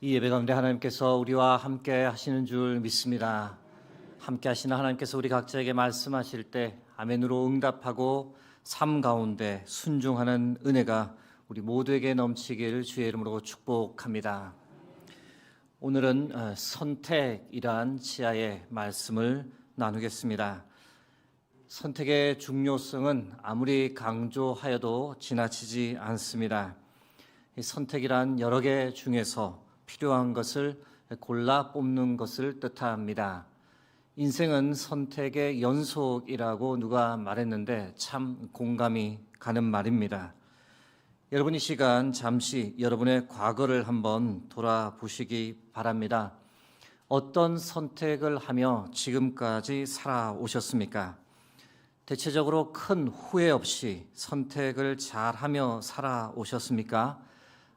이 예배 가운데 하나님께서 우리와 함께 하시는 줄 믿습니다. 함께 하시는 하나님께서 우리 각자에게 말씀하실 때 아멘으로 응답하고 삶 가운데 순종하는 은혜가 우리 모두에게 넘치기를 주의 이름으로 축복합니다. 오늘은 선택이란 지하의 말씀을 나누겠습니다. 선택의 중요성은 아무리 강조하여도 지나치지 않습니다. 이 선택이란 여러 개 중에서 필요한 것을 골라 뽑는 것을 뜻합니다. 인생은 선택의 연속이라고 누가 말했는데 참 공감이 가는 말입니다. 여러분 이 시간 잠시 여러분의 과거를 한번 돌아보시기 바랍니다. 어떤 선택을 하며 지금까지 살아오셨습니까? 대체적으로 큰 후회 없이 선택을 잘하며 살아오셨습니까?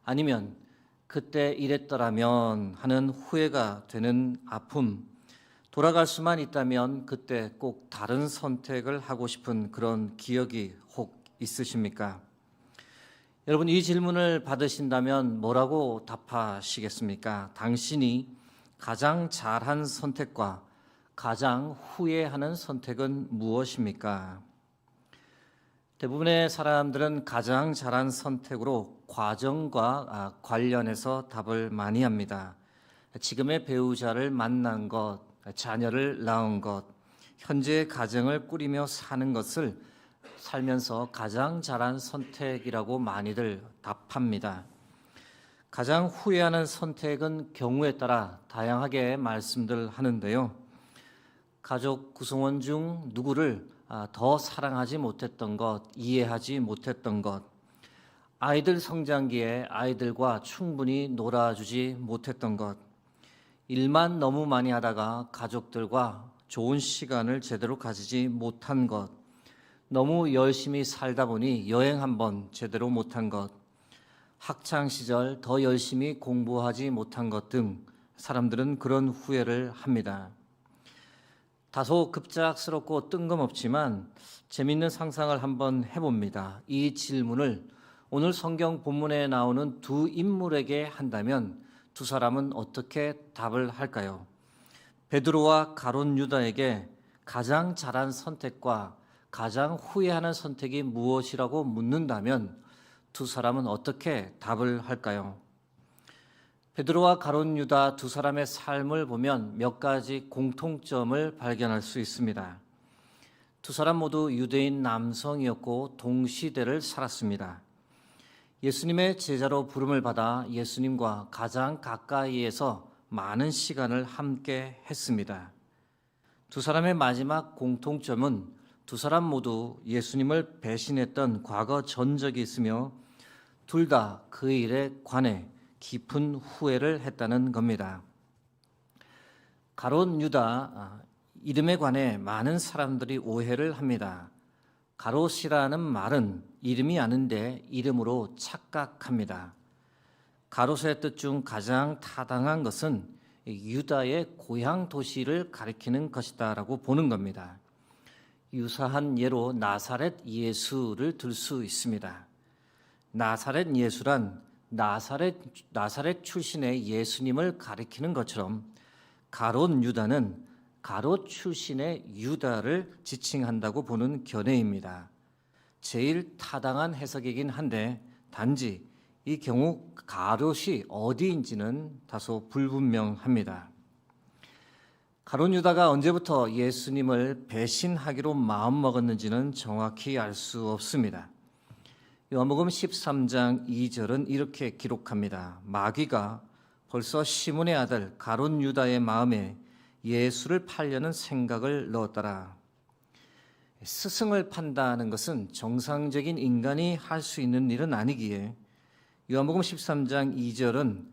아니면 그때 이랬더라면 하는 후회가 되는 아픔, 돌아갈 수만 있다면 그때 꼭 다른 선택을 하고 싶은 그런 기억이 혹 있으십니까? 여러분 이 질문을 받으신다면 뭐라고 답하시겠습니까? 당신이 가장 잘한 선택과 가장 후회하는 선택은 무엇입니까? 대부분의 사람들은 가장 잘한 선택으로 과정과 관련해서 답을 많이 합니다. 지금의 배우자를 만난 것, 자녀를 낳은 것, 현재의 가정을 꾸리며 사는 것을 살면서 가장 잘한 선택이라고 많이들 답합니다. 가장 후회하는 선택은 경우에 따라 다양하게 말씀들 하는데요. 가족 구성원 중 누구를 더 사랑하지 못했던 것, 이해하지 못했던 것, 아이들 성장기에 아이들과 충분히 놀아주지 못했던 것, 일만 너무 많이 하다가 가족들과 좋은 시간을 제대로 가지지 못한 것, 너무 열심히 살다 보니 여행 한번 제대로 못한 것, 학창시절 더 열심히 공부하지 못한 것 등 사람들은 그런 후회를 합니다. 다소 급작스럽고 뜬금없지만 재미있는 상상을 한번 해봅니다. 이 질문을 오늘 성경 본문에 나오는 두 인물에게 한다면 두 사람은 어떻게 답을 할까요? 베드로와 가룟 유다에게 가장 잘한 선택과 가장 후회하는 선택이 무엇이라고 묻는다면 두 사람은 어떻게 답을 할까요? 베드로와 가룟 유다 두 사람의 삶을 보면 몇 가지 공통점을 발견할 수 있습니다. 두 사람 모두 유대인 남성이었고 동시대를 살았습니다. 예수님의 제자로 부름을 받아 예수님과 가장 가까이에서 많은 시간을 함께 했습니다. 두 사람의 마지막 공통점은 두 사람 모두 예수님을 배신했던 과거 전적이 있으며 둘 다 그 일에 관해 깊은 후회를 했다는 겁니다. 가룟 유다 이름에 관해 많은 사람들이 오해를 합니다. 가롯이라는 말은 이름이 아닌데 이름으로 착각합니다. 가롯의 뜻 중 가장 타당한 것은 유다의 고향 도시를 가리키는 것이다라고 보는 겁니다. 유사한 예로 나사렛 예수를 들 수 있습니다. 나사렛 예수란 나사렛 출신의 예수님을 가리키는 것처럼 가롯 유다는 가롯 출신의 유다를 지칭한다고 보는 견해입니다. 제일 타당한 해석이긴 한데 단지 이 경우 가롯이 어디인지는 다소 불분명합니다. 가롯 유다가 언제부터 예수님을 배신하기로 마음먹었는지는 정확히 알 수 없습니다. 요한복음 13장 2절은 이렇게 기록합니다. 마귀가 벌써 시몬의 아들 가롯 유다의 마음에 예수를 팔려는 생각을 넣었더라. 스승을 판다는 것은 정상적인 인간이 할 수 있는 일은 아니기에 요한복음 13장 2절은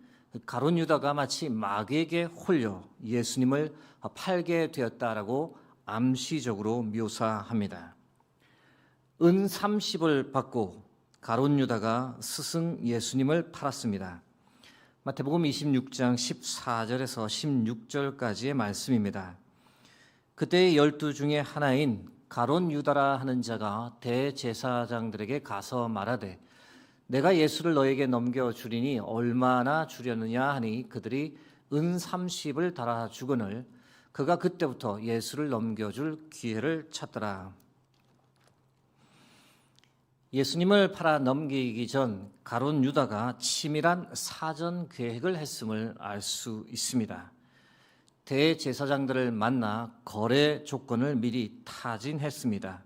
가롯 유다가 마치 마귀에게 홀려 예수님을 팔게 되었다라고 암시적으로 묘사합니다. 은 30을 받고 가롯 유다가 스승 예수님을 팔았습니다. 마태복음 26장 14절에서 16절까지의 말씀입니다. 그때의 12 중에 하나인 가롯 유다라 하는 자가 대제사장들에게 가서 말하되 내가 예수를 너에게 넘겨주리니 얼마나 주려느냐 하니 그들이 은 30을 달아 주거늘 그가 그때부터 예수를 넘겨줄 기회를 찾더라. 예수님을 팔아 넘기기 전 가룟 유다가 치밀한 사전 계획을 했음을 알 수 있습니다. 대제사장들을 만나 거래 조건을 미리 타진했습니다.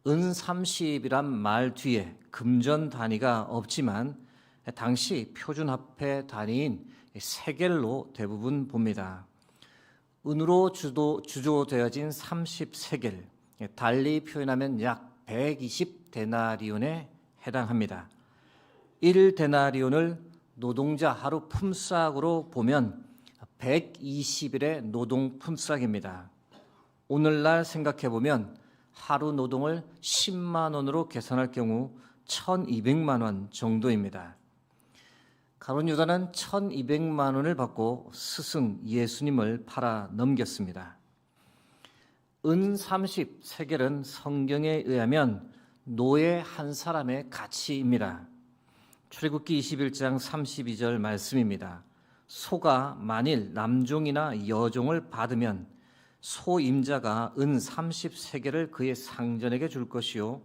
은 30이란 말 뒤에 금전 단위가 없지만 당시 표준화폐 단위인 세겔로 대부분 봅니다. 은으로 주조되어진 30세겔, 달리 표현하면 약 120데나리온에 해당합니다. 1데나리온을 노동자 하루 품삯으로 보면 120일의 노동 품삯입니다. 오늘날 생각해보면 하루 노동을 10만 원으로 계산할 경우 1,200만 원 정도입니다. 가룟 유다는 1,200만 원을 받고 스승 예수님을 팔아 넘겼습니다. 은 30세겔은 성경에 의하면 노예 한 사람의 가치입니다. 출애굽기 21장 32절 말씀입니다. 소가 만일 남종이나 여종을 받으면 소임자가 은 30세겔을 그의 상전에게 줄 것이요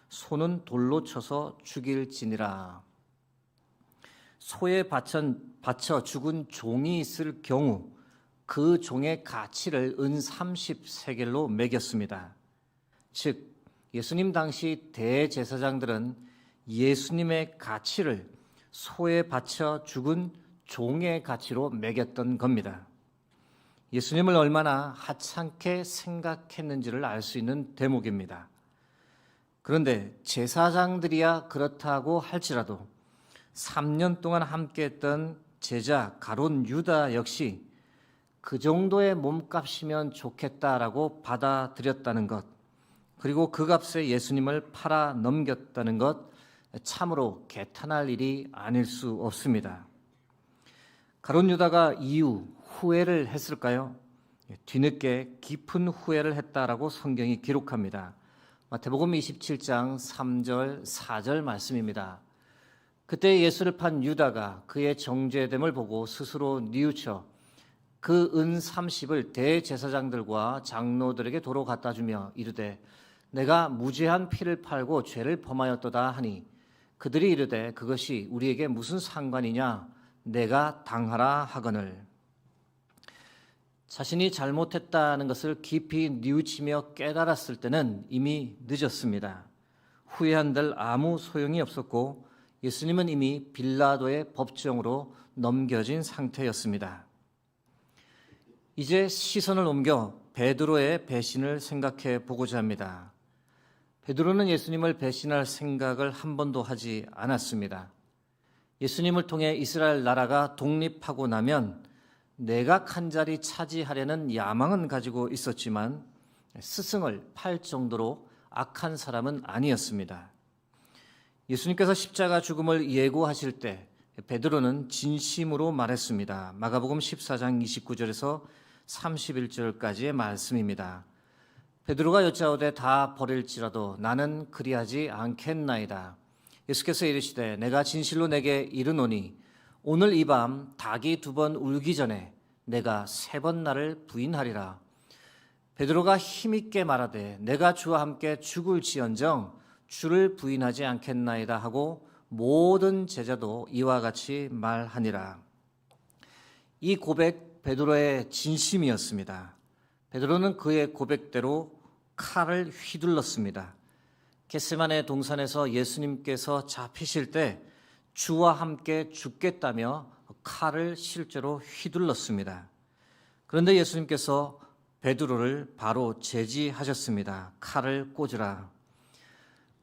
소는 돌로 쳐서 죽일지니라. 소에 바쳐 죽은 종이 있을 경우 그 종의 가치를 은 30세겔로 매겼습니다. 즉 예수님 당시 대제사장들은 예수님의 가치를 소에 바쳐 죽은 종의 가치로 매겼던 겁니다. 예수님을 얼마나 하찮게 생각했는지를 알 수 있는 대목입니다. 그런데 제사장들이야 그렇다고 할지라도 3년 동안 함께했던 제자 가룟 유다 역시 그 정도의 몸값이면 좋겠다라고 받아들였다는 것, 그리고 그 값에 예수님을 팔아 넘겼다는 것, 참으로 개탄할 일이 아닐 수 없습니다. 가룟 유다가 이후 후회를 했을까요? 뒤늦게 깊은 후회를 했다라고 성경이 기록합니다. 마태복음 27장 3절 4절 말씀입니다. 그때 예수를 판 유다가 그의 정죄됨을 보고 스스로 뉘우쳐 그 은 30을 대제사장들과 장로들에게 도로 갖다 주며 이르되 내가 무죄한 피를 팔고 죄를 범하였도다 하니 그들이 이르되 그것이 우리에게 무슨 상관이냐 내가 당하라 하거늘. 자신이 잘못했다는 것을 깊이 뉘우치며 깨달았을 때는 이미 늦었습니다. 후회한들 아무 소용이 없었고 예수님은 이미 빌라도의 법정으로 넘겨진 상태였습니다. 이제 시선을 옮겨 베드로의 배신을 생각해 보고자 합니다. 베드로는 예수님을 배신할 생각을 한 번도 하지 않았습니다. 예수님을 통해 이스라엘 나라가 독립하고 나면 내각 한 자리 차지하려는 야망은 가지고 있었지만 스승을 팔 정도로 악한 사람은 아니었습니다. 예수님께서 십자가 죽음을 예고하실 때 베드로는 진심으로 말했습니다. 마가복음 14장 29절에서 31절까지의 말씀입니다. 베드로가 여짜오되 다 버릴지라도 나는 그리하지 않겠나이다. 예수께서 이르시되 내가 진실로 내게 이르노니 오늘 이 밤 닭이 2번 울기 전에 내가 3번 나를 부인하리라. 베드로가 힘있게 말하되 내가 주와 함께 죽을지언정 주를 부인하지 않겠나이다 하고 모든 제자도 이와 같이 말하니라. 이 고백 베드로의 진심이었습니다. 베드로는 그의 고백대로 칼을 휘둘렀습니다. 겟세마네 동산에서 예수님께서 잡히실 때 주와 함께 죽겠다며 칼을 실제로 휘둘렀습니다. 그런데 예수님께서 베드로를 바로 제지하셨습니다. 칼을 꽂으라.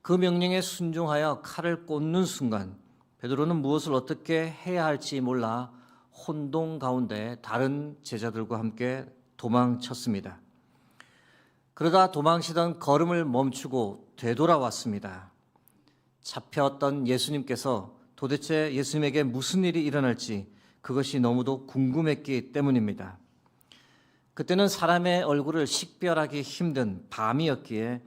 그 명령에 순종하여 칼을 꽂는 순간 베드로는 무엇을 어떻게 해야 할지 몰라 혼동 가운데 다른 제자들과 함께 도망쳤습니다. 그러다 도망치던 걸음을 멈추고 되돌아왔습니다. 잡혔던 예수님께서 도대체 예수님에게 무슨 일이 일어날지 그것이 너무도 궁금했기 때문입니다. 그때는 사람의 얼굴을 식별하기 힘든 밤이었기에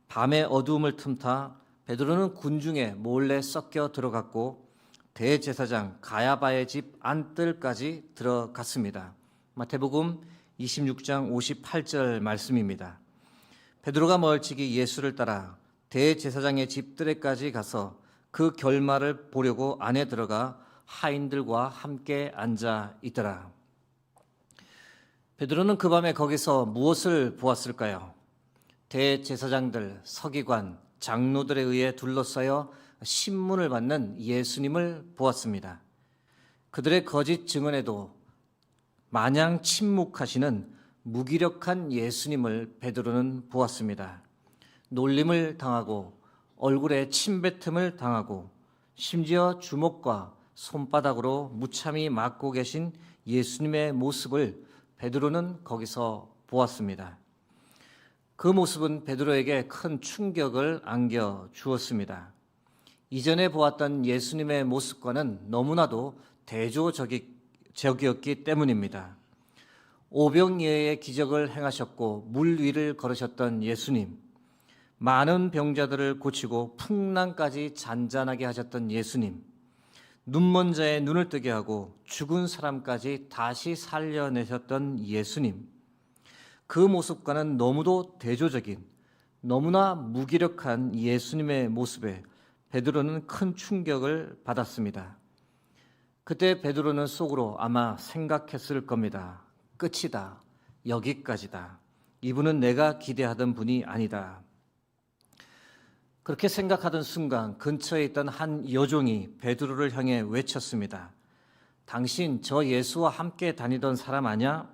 밤의 어두움을 틈타 베드로는 군중에 몰래 섞여 들어갔고 대제사장 가야바의 집 안뜰까지 들어갔습니다. 마태복음 26장 58절 말씀입니다. 베드로가 멀찍이 예수를 따라 대제사장의 집들에까지 가서 그 결말을 보려고 안에 들어가 하인들과 함께 앉아 있더라. 베드로는 그 밤에 거기서 무엇을 보았을까요? 대제사장들, 서기관, 장로들에 의해 둘러싸여 신문을 받는 예수님을 보았습니다. 그들의 거짓 증언에도 마냥 침묵하시는 무기력한 예수님을 베드로는 보았습니다. 놀림을 당하고 얼굴에 침뱉음을 당하고 심지어 주먹과 손바닥으로 무참히 맞고 계신 예수님의 모습을 베드로는 거기서 보았습니다. 그 모습은 베드로에게 큰 충격을 안겨 주었습니다. 이전에 보았던 예수님의 모습과는 너무나도 대조적이었기 때문입니다. 오병이어의 기적을 행하셨고 물 위를 걸으셨던 예수님, 많은 병자들을 고치고 풍랑까지 잔잔하게 하셨던 예수님, 눈먼 자의 눈을 뜨게 하고 죽은 사람까지 다시 살려내셨던 예수님, 그 모습과는 너무도 대조적인, 너무나 무기력한 예수님의 모습에 베드로는 큰 충격을 받았습니다. 그때 베드로는 속으로 아마 생각했을 겁니다. 끝이다. 여기까지다. 이분은 내가 기대하던 분이 아니다. 그렇게 생각하던 순간 근처에 있던 한 여종이 베드로를 향해 외쳤습니다. 당신 저 예수와 함께 다니던 사람 아냐?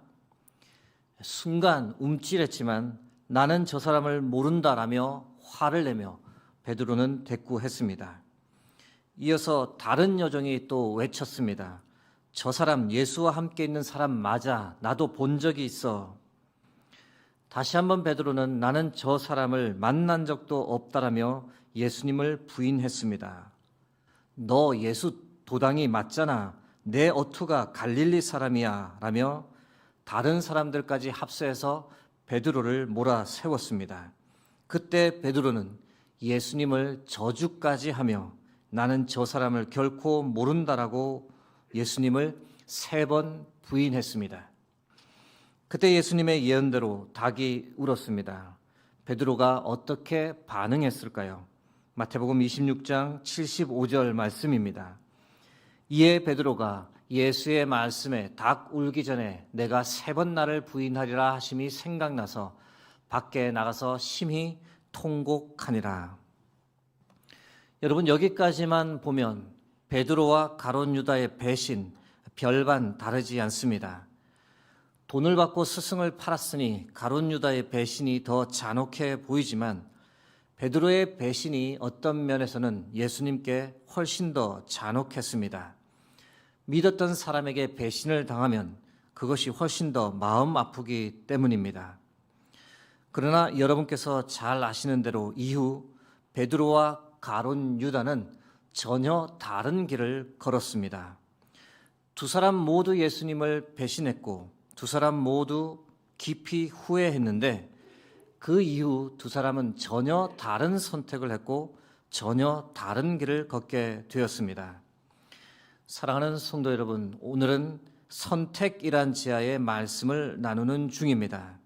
순간 움찔했지만 나는 저 사람을 모른다라며 화를 내며 베드로는 대꾸했습니다. 이어서 다른 여종이 또 외쳤습니다. 저 사람 예수와 함께 있는 사람 맞아. 나도 본 적이 있어. 다시 한번 베드로는 나는 저 사람을 만난 적도 없다라며 예수님을 부인했습니다. 너 예수 도당이 맞잖아. 내 어투가 갈릴리 사람이야 라며 다른 사람들까지 합세해서 베드로를 몰아세웠습니다. 그때 베드로는 예수님을 저주까지 하며 나는 저 사람을 결코 모른다라고 예수님을 3번 부인했습니다. 그때 예수님의 예언대로 닭이 울었습니다. 베드로가 어떻게 반응했을까요? 마태복음 26장 75절 말씀입니다. 이에 베드로가 예수의 말씀에 닭 울기 전에 내가 3번 나를 부인하리라 하심이 생각나서 밖에 나가서 심히 통곡하니라. 여러분, 여기까지만 보면 베드로와 가룟 유다의 배신 별반 다르지 않습니다. 돈을 받고 스승을 팔았으니 가룟 유다의 배신이 더 잔혹해 보이지만 베드로의 배신이 어떤 면에서는 예수님께 훨씬 더 잔혹했습니다. 믿었던 사람에게 배신을 당하면 그것이 훨씬 더 마음 아프기 때문입니다. 그러나 여러분께서 잘 아시는 대로 이후 베드로와 가룟 유다는 전혀 다른 길을 걸었습니다. 두 사람 모두 예수님을 배신했고 두 사람 모두 깊이 후회했는데 그 이후 두 사람은 전혀 다른 선택을 했고 전혀 다른 길을 걷게 되었습니다. 사랑하는 성도 여러분, 오늘은 선택이란 지하의 말씀을 나누는 중입니다.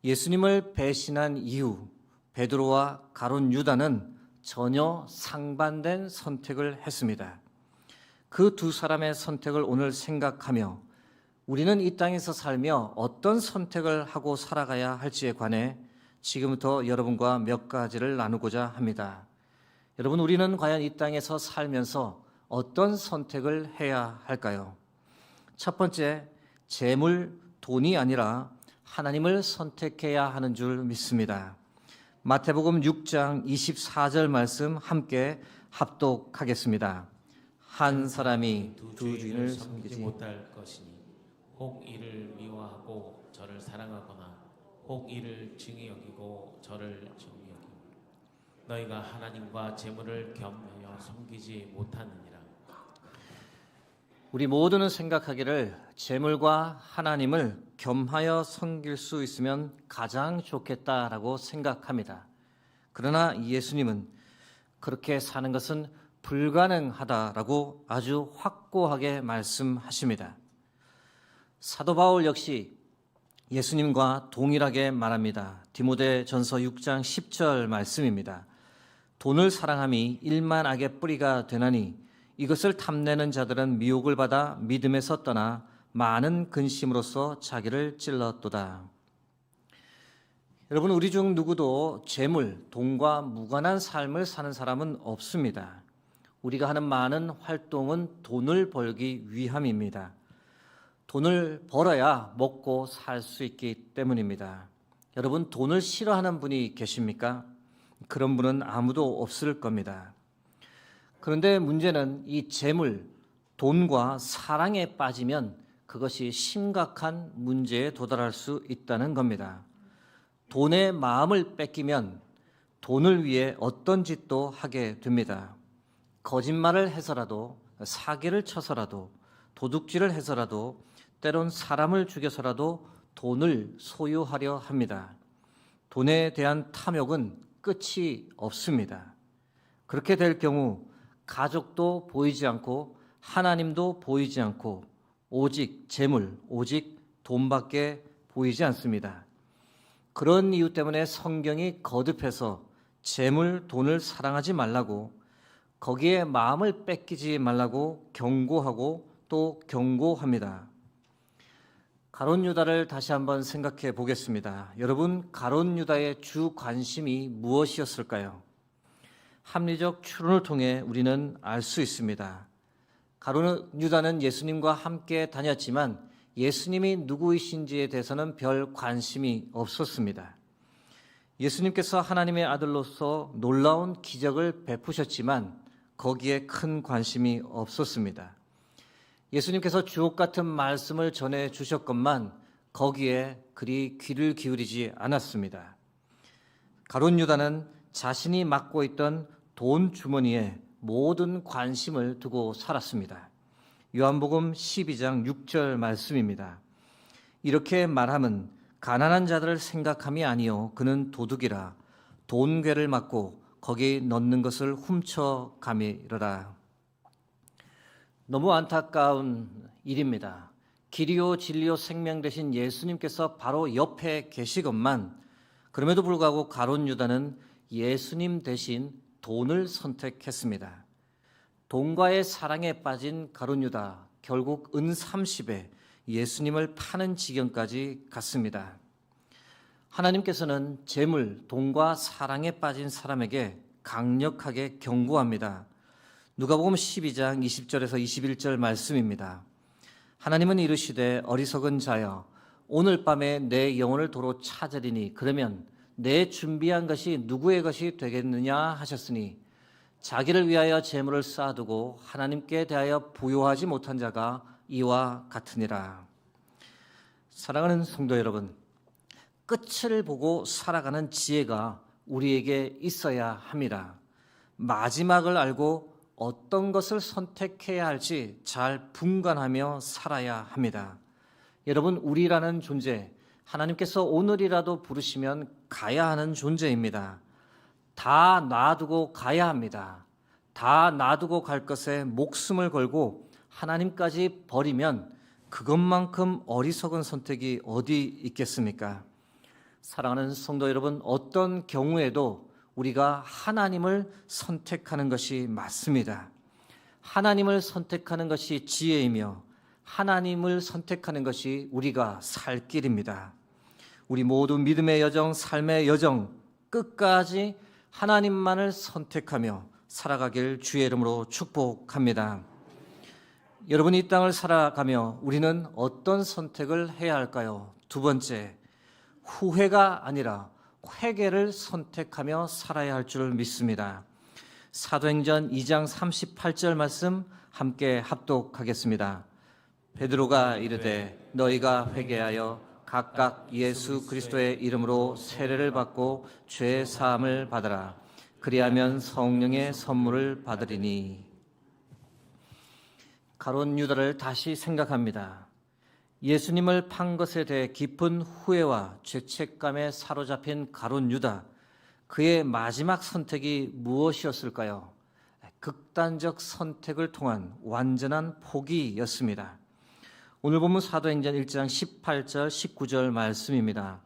예수님을 배신한 이후 베드로와 가룟 유다는 전혀 상반된 선택을 했습니다. 그 두 사람의 선택을 오늘 생각하며 우리는 이 땅에서 살며 어떤 선택을 하고 살아가야 할지에 관해 지금부터 여러분과 몇 가지를 나누고자 합니다. 여러분, 우리는 과연 이 땅에서 살면서 어떤 선택을 해야 할까요? 첫 번째, 재물, 돈이 아니라 하나님을 선택해야 하는 줄 믿습니다. 마태복음 6장 24절 말씀 함께 합독하겠습니다. 한 사람이 두 주인을 섬기지 못할 것이니 혹 이를 미워하고 저를 사랑하거나 혹 이를 증히 여기고 저를 정히 여기고 너희가 하나님과 재물을 겸하여 섬기지 못하느니라. 우리 모두는 생각하기를 재물과 하나님을 겸하여 섬길 수 있으면 가장 좋겠다라고 생각합니다. 그러나 예수님은 그렇게 사는 것은 불가능하다라고 아주 확고하게 말씀하십니다. 사도 바울 역시 예수님과 동일하게 말합니다. 디모데전서 6장 10절 말씀입니다. 돈을 사랑함이 일만 악의 뿌리가 되나니 이것을 탐내는 자들은 미혹을 받아 믿음에서 떠나 많은 근심으로써 자기를 찔렀도다. 여러분, 우리 중 누구도 재물, 돈과 무관한 삶을 사는 사람은 없습니다. 우리가 하는 많은 활동은 돈을 벌기 위함입니다. 돈을 벌어야 먹고 살 수 있기 때문입니다. 여러분, 돈을 싫어하는 분이 계십니까? 그런 분은 아무도 없을 겁니다. 그런데 문제는 이 재물, 돈과 사랑에 빠지면 그것이 심각한 문제에 도달할 수 있다는 겁니다. 돈의 마음을 뺏기면 돈을 위해 어떤 짓도 하게 됩니다. 거짓말을 해서라도, 사기를 쳐서라도, 도둑질을 해서라도, 때론 사람을 죽여서라도 돈을 소유하려 합니다. 돈에 대한 탐욕은 끝이 없습니다. 그렇게 될 경우 가족도 보이지 않고 하나님도 보이지 않고 오직 재물, 오직 돈밖에 보이지 않습니다. 그런 이유 때문에 성경이 거듭해서 재물, 돈을 사랑하지 말라고, 거기에 마음을 뺏기지 말라고 경고하고 또 경고합니다. 가룟 유다를 다시 한번 생각해 보겠습니다. 여러분, 가룟 유다의 주 관심이 무엇이었을까요? 합리적 추론을 통해 우리는 알 수 있습니다. 가룟 유다는 예수님과 함께 다녔지만 예수님이 누구이신지에 대해서는 별 관심이 없었습니다. 예수님께서 하나님의 아들로서 놀라운 기적을 베푸셨지만 거기에 큰 관심이 없었습니다. 예수님께서 주옥 같은 말씀을 전해 주셨건만 거기에 그리 귀를 기울이지 않았습니다. 가룟 유다는 자신이 맡고 있던 돈 주머니에 모든 관심을 두고 살았습니다. 요한복음 12장 6절 말씀입니다. 이렇게 말함은 가난한 자들을 생각함이 아니요 그는 도둑이라 돈괴를 맡고 거기 넣는 것을 훔쳐가미르라. 너무 안타까운 일입니다. 길이요 진리요 생명 되신 예수님께서 바로 옆에 계시건만 그럼에도 불구하고 가룟 유다는 예수님 대신 돈을 선택했습니다. 돈과의 사랑에 빠진 가룟 유다, 결국 은 30에 예수님을 파는 지경까지 갔습니다. 하나님께서는 재물, 돈과 사랑에 빠진 사람에게 강력하게 경고합니다. 누가복음 12장 20절에서 21절 말씀입니다. 하나님은 이르시되 어리석은 자여 오늘 밤에 내 영혼을 도로 찾으리니 그러면 내 준비한 것이 누구의 것이 되겠느냐 하셨으니 자기를 위하여 재물을 쌓아두고 하나님께 대하여 부요하지 못한 자가 이와 같으니라. 사랑하는 성도 여러분, 끝을 보고 살아가는 지혜가 우리에게 있어야 합니다. 마지막을 알고 어떤 것을 선택해야 할지 잘 분간하며 살아야 합니다. 여러분, 우리라는 존재, 하나님께서 오늘이라도 부르시면 가야 하는 존재입니다. 다 놔두고 가야 합니다. 다 놔두고 갈 것에 목숨을 걸고 하나님까지 버리면 그것만큼 어리석은 선택이 어디 있겠습니까? 사랑하는 성도 여러분, 어떤 경우에도 우리가 하나님을 선택하는 것이 맞습니다. 하나님을 선택하는 것이 지혜이며 하나님을 선택하는 것이 우리가 살 길입니다. 우리 모두 믿음의 여정, 삶의 여정 끝까지 하나님만을 선택하며 살아가길 주의 이름으로 축복합니다. 여러분, 이 땅을 살아가며 우리는 어떤 선택을 해야 할까요? 두 번째, 후회가 아니라 회개를 선택하며 살아야 할 줄 믿습니다. 사도행전 2장 38절 말씀 함께 합독하겠습니다. 베드로가 이르되 너희가 회개하여 각각 예수 그리스도의 이름으로 세례를 받고 죄 사함을 받으라. 그리하면 성령의 선물을 받으리니. 가룟 유다를 다시 생각합니다. 예수님을 판 것에 대해 깊은 후회와 죄책감에 사로잡힌 가룟 유다, 그의 마지막 선택이 무엇이었을까요? 극단적 선택을 통한 완전한 포기였습니다. 오늘 본문 사도행전 1장 18절 19절 말씀입니다.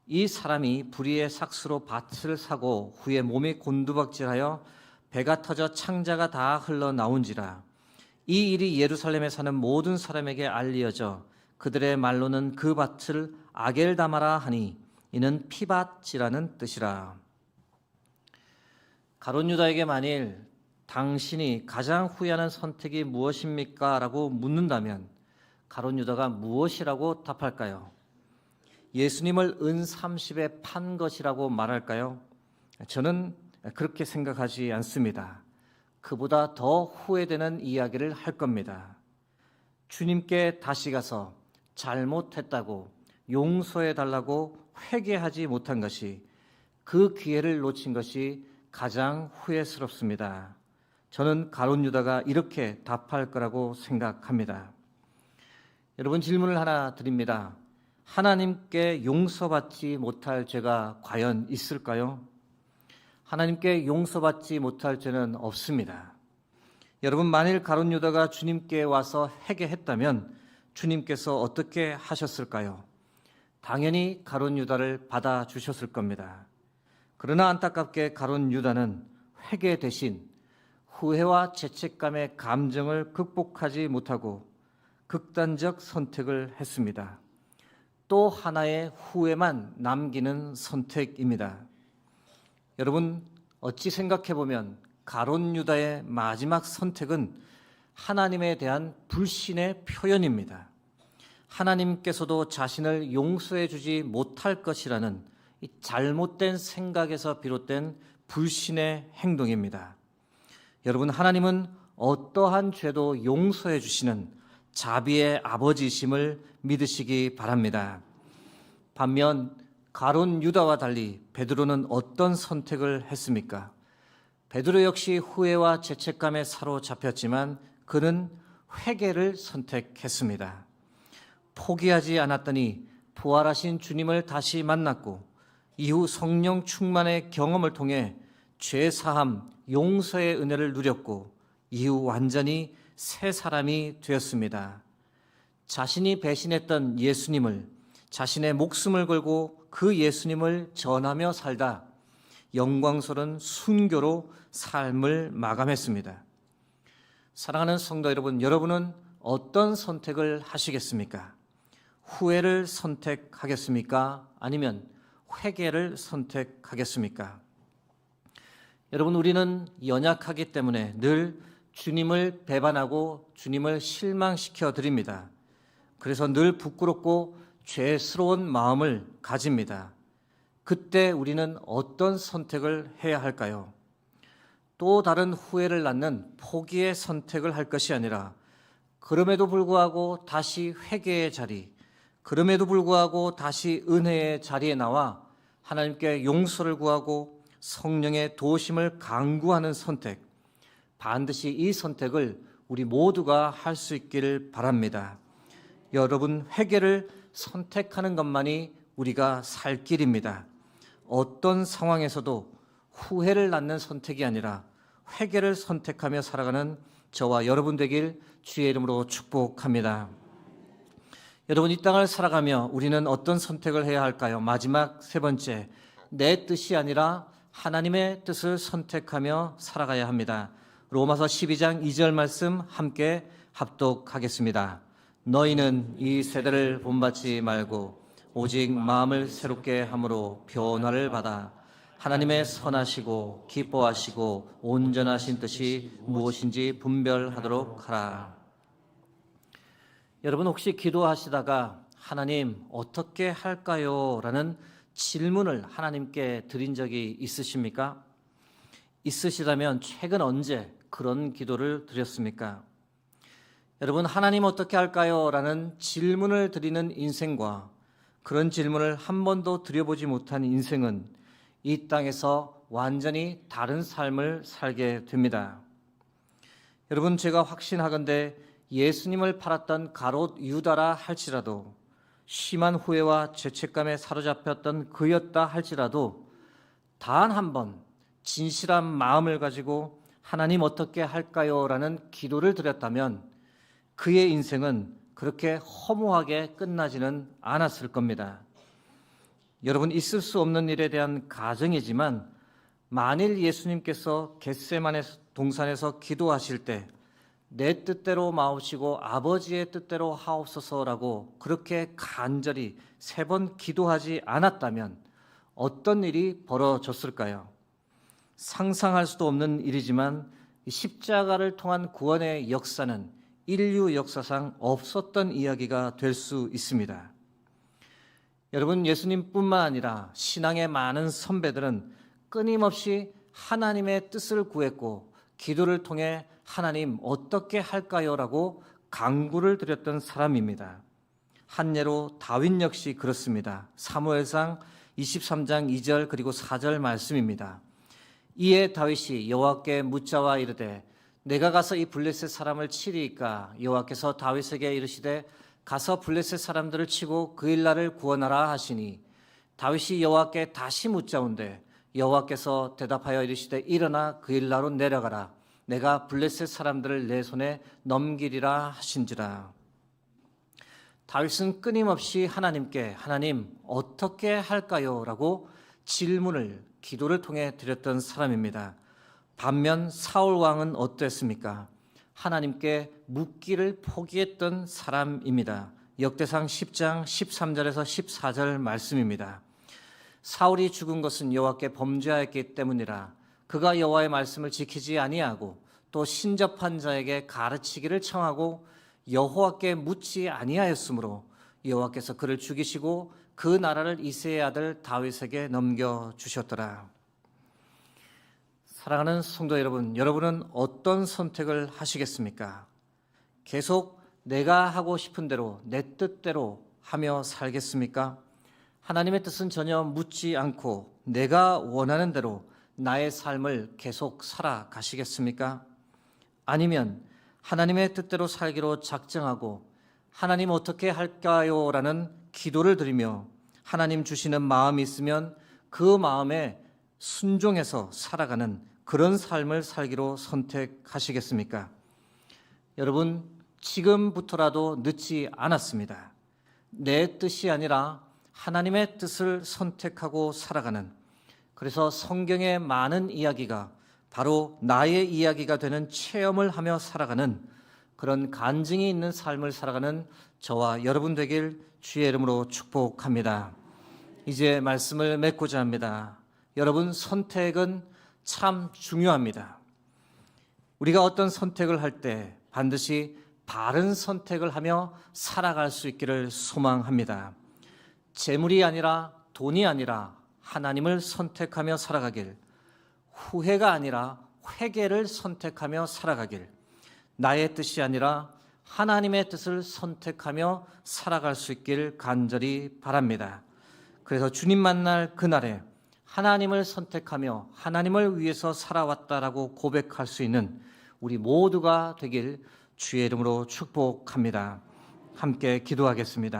이 사람이 불의의 삭수로 밭을 사고 후에 몸이 곤두박질하여 배가 터져 창자가 다 흘러나온지라. 이 일이 예루살렘에 사는 모든 사람에게 알리어져 그들의 말로는 그 밭을 아겔다마라 하니 이는 피밭이라는 뜻이라. 가룟 유다에게 만일 당신이 가장 후회하는 선택이 무엇입니까? 라고 묻는다면 가룟 유다가 무엇이라고 답할까요? 예수님을 은 30에 판 것이라고 말할까요? 저는 그렇게 생각하지 않습니다. 그보다 더 후회되는 이야기를 할 겁니다. 주님께 다시 가서 잘못했다고 용서해달라고 회개하지 못한 것이, 그 기회를 놓친 것이 가장 후회스럽습니다. 저는 가룟 유다가 이렇게 답할 거라고 생각합니다. 여러분, 질문을 하나 드립니다. 하나님께 용서받지 못할 죄가 과연 있을까요? 하나님께 용서받지 못할 죄는 없습니다. 여러분, 만일 가룟 유다가 주님께 와서 회개했다면 주님께서 어떻게 하셨을까요? 당연히 가룟 유다를 받아주셨을 겁니다. 그러나 안타깝게 가룟 유다는 회개 대신 후회와 죄책감의 감정을 극복하지 못하고 극단적 선택을 했습니다. 또 하나의 후회만 남기는 선택입니다. 여러분, 어찌 생각해보면 가룟 유다의 마지막 선택은 하나님에 대한 불신의 표현입니다. 하나님께서도 자신을 용서해 주지 못할 것이라는 이 잘못된 생각에서 비롯된 불신의 행동입니다. 여러분, 하나님은 어떠한 죄도 용서해 주시는 자비의 아버지심을 믿으시기 바랍니다. 반면 가룟 유다와 달리 베드로는 어떤 선택을 했습니까? 베드로 역시 후회와 죄책감에 사로잡혔지만 그는 회개를 선택했습니다. 포기하지 않았더니 부활하신 주님을 다시 만났고 이후 성령 충만의 경험을 통해 죄사함, 용서의 은혜를 누렸고 이후 완전히 새 사람이 되었습니다. 자신이 배신했던 예수님을, 자신의 목숨을 걸고 그 예수님을 전하며 살다 영광스러운 순교로 삶을 마감했습니다. 사랑하는 성도 여러분, 여러분은 어떤 선택을 하시겠습니까? 후회를 선택하겠습니까? 아니면 회개를 선택하겠습니까? 여러분, 우리는 연약하기 때문에 늘 주님을 배반하고 주님을 실망시켜 드립니다. 그래서 늘 부끄럽고 죄스러운 마음을 가집니다. 그때 우리는 어떤 선택을 해야 할까요? 또 다른 후회를 낳는 포기의 선택을 할 것이 아니라 그럼에도 불구하고 다시 회개의 자리, 그럼에도 불구하고 다시 은혜의 자리에 나와 하나님께 용서를 구하고 성령의 도우심을 간구하는 선택, 반드시 이 선택을 우리 모두가 할 수 있기를 바랍니다. 여러분, 회개를 선택하는 것만이 우리가 살 길입니다. 어떤 상황에서도 후회를 낳는 선택이 아니라 회개를 선택하며 살아가는 저와 여러분 되길 주의 이름으로 축복합니다. 여러분, 이 땅을 살아가며 우리는 어떤 선택을 해야 할까요? 마지막 세 번째, 내 뜻이 아니라 하나님의 뜻을 선택하며 살아가야 합니다. 로마서 12장 2절 말씀 함께 합독하겠습니다. 너희는 이 세대를 본받지 말고 오직 마음을 새롭게 함으로 변화를 받아 하나님의 선하시고 기뻐하시고 온전하신 뜻이 무엇인지 분별하도록 하라. 여러분, 혹시 기도하시다가 하나님 어떻게 할까요? 라는 질문을 하나님께 드린 적이 있으십니까? 있으시다면 최근 언제 그런 기도를 드렸습니까? 여러분, 하나님 어떻게 할까요? 라는 질문을 드리는 인생과 그런 질문을 한 번도 드려보지 못한 인생은 이 땅에서 완전히 다른 삶을 살게 됩니다. 여러분, 제가 확신하건대 예수님을 팔았던 가롯 유다라 할지라도, 심한 후회와 죄책감에 사로잡혔던 그였다 할지라도 단 한 번 진실한 마음을 가지고 하나님 어떻게 할까요? 라는 기도를 드렸다면 그의 인생은 그렇게 허무하게 끝나지는 않았을 겁니다. 여러분, 있을 수 없는 일에 대한 가정이지만 만일 예수님께서 겟세마네 동산에서 기도하실 때 내 뜻대로 마옵시고 아버지의 뜻대로 하옵소서라고 그렇게 간절히 3번 기도하지 않았다면 어떤 일이 벌어졌을까요? 상상할 수도 없는 일이지만 십자가를 통한 구원의 역사는 인류 역사상 없었던 이야기가 될 수 있습니다. 여러분, 예수님뿐만 아니라 신앙의 많은 선배들은 끊임없이 하나님의 뜻을 구했고 기도를 통해 하나님 어떻게 할까요? 라고 간구를 드렸던 사람입니다. 한 예로 다윗 역시 그렇습니다. 사무엘상 23장 2절 그리고 4절 말씀입니다. 이에 다윗이 여호와께 묻자와 이르되 내가 가서 이 블레셋 사람을 치리이까? 여호와께서 다윗에게 이르시되 가서 블레셋 사람들을 치고 그 일날을 구원하라 하시니 다윗이 여호와께 다시 묻자온데 여호와께서 대답하여 이르시되 일어나 그 일나로 내려가라. 내가 블레셋 사람들을 내 손에 넘기리라 하신지라. 다윗은 끊임없이 하나님께 하나님 어떻게 할까요? 라고 질문을 기도를 통해 드렸던 사람입니다. 반면 사울 왕은 어땠습니까? 하나님께 묻기를 포기했던 사람입니다. 역대상 10장 13절에서 14절 말씀입니다. 사울이 죽은 것은 여호와께 범죄하였기 때문이라. 그가 여호와의 말씀을 지키지 아니하고 또 신접한 자에게 가르치기를 청하고 여호와께 묻지 아니하였으므로 여호와께서 그를 죽이시고 그 나라를 이새의 아들 다윗에게 넘겨주셨더라. 사랑하는 성도 여러분, 여러분은 어떤 선택을 하시겠습니까? 계속 내가 하고 싶은 대로 내 뜻대로 하며 살겠습니까? 하나님의 뜻은 전혀 묻지 않고 내가 원하는 대로 나의 삶을 계속 살아가시겠습니까? 아니면 하나님의 뜻대로 살기로 작정하고 하나님 어떻게 할까요? 라는 기도를 드리며 하나님 주시는 마음이 있으면 그 마음에 순종해서 살아가는 그런 삶을 살기로 선택하시겠습니까? 여러분, 지금부터라도 늦지 않았습니다. 내 뜻이 아니라 하나님의 뜻을 선택하고 살아가는, 그래서 성경의 많은 이야기가 바로 나의 이야기가 되는 체험을 하며 살아가는 그런 간증이 있는 삶을 살아가는 저와 여러분 되길 주의 이름으로 축복합니다. 이제 말씀을 맺고자 합니다. 여러분, 선택은 참 중요합니다. 우리가 어떤 선택을 할 때 반드시 바른 선택을 하며 살아갈 수 있기를 소망합니다. 재물이 아니라 돈이 아니라 하나님을 선택하며 살아가길, 후회가 아니라 회개를 선택하며 살아가길, 나의 뜻이 아니라 하나님의 뜻을 선택하며 살아갈 수 있길 간절히 바랍니다. 그래서 주님 만날 그날에 하나님을 선택하며 하나님을 위해서 살아왔다라고 고백할 수 있는 우리 모두가 되길 주의 이름으로 축복합니다. 함께 기도하겠습니다.